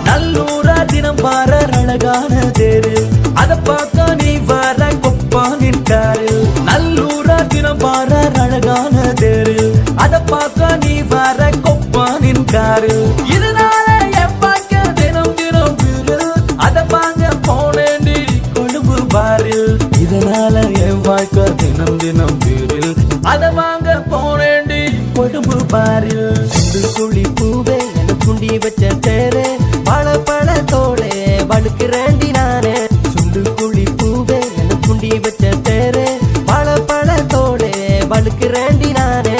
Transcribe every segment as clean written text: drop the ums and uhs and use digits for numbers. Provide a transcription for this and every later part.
நல்லூரா தினம் பார அழகான தேரு அத பார்க்க நீ வர கொப்பா நிற்காரு நல்லூரா தினம் பார அழகான தேரு அத பார்க்க நீ வர கொப்பா நிற்காரு இதனால என் பார்க்க தினம் தினம் வீரு அத வாங்க போனேண்டி கொழும்பு பாரு இதனால என் வாழ்க்கை தினம் தினம் வீரு அத வாங்க போனேண்டி கொழும்பு பாரு குழி பூவே குண்டி வச்ச தேரே பழ பழத்தோடே வழுக்கிறேண்டி நானே சுண்டு குழி பூவே குண்டி வச்ச தேரே பழ பழத்தோடே வழுக்கிறேண்டி நானே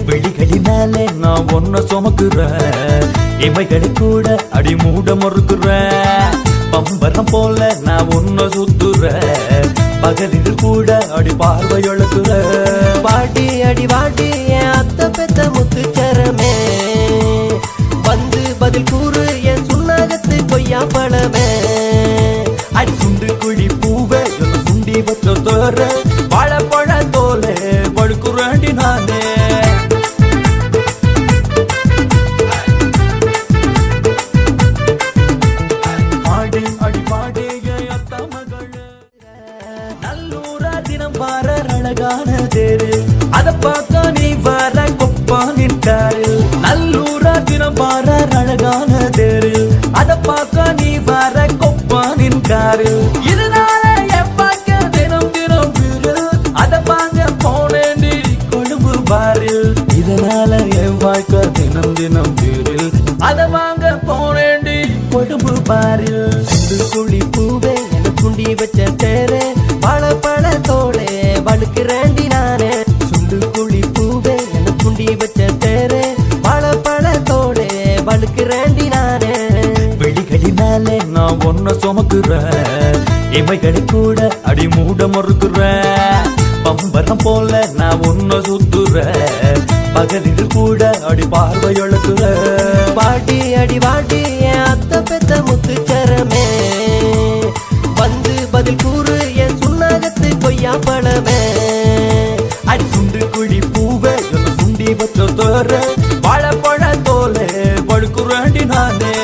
வெளிகளினாலே நான் ஒன்ன சுமக்குறேன் இமைகளை கூட அடி மூட மறுக்குறேன் பம்பரம் போல நான் ஒன்ன சுத்துறேன் பகலில் கூட அடி பார்வை எழுக்குறேன் வாட்டி அடி வாட்டி என் அத்தை பெத்த முத்துச்சரமே வந்து பதில் கூறு என் சுண்ணாகத்து கொய்யா பழமே அடி சுண்டு குழி பூவே சுண்டி வச்ச தோற பழ பழ தோலே படுக்குறாண்டி நானே பாடி அடி பாடி அத்த மகள் நல்லூரா தினம் பார அழகான தேரு அத பார்க்க நீ வர கொப்பா நிற்காரு நல்லூரா தினம் பார அழகான தேரு அத பார்க்க நீ வர கொப்பா நிற்காரு இதனால என் பார்க்க தினம் தினம் வீரு அத வாங்க போனேண்டி கொழும்பு பாரு இதனால என் வாழ்க்கை தினம் தினம் வீரு அத வாங்க போனேண்டி கொழும்பு பாரு குழி பூவே குண்டி வச்ச தேரே பழ பழத்தோடே வழுக்கிறேண்டி நானே சுண்டு குழி பூவே குண்டி வச்ச தேரே பழ பழத்தோடே வழுக்கிறேண்டி நானே வெளிகளினாலே நான் ஒன்ன சுமக்குறேன் இமைகளை கூட அடி மூட மறுக்குறேன் பம்பரம் போல நான் ஒன்ன சுத்துறேன் பகலில் கூட அடி பார்வை எழுக்குறேன் பாட்டி அடி வாட்டி என் அத்தை பெத்த முத்துச்சரமே வந்து பதில் கூறு என் சுண்ணாகத்து கொய்யா பழமே அடி சுண்டு குழி பூவே சுண்டி வச்ச தோற பழ பழ தோலே படுக்குறாண்டி நானே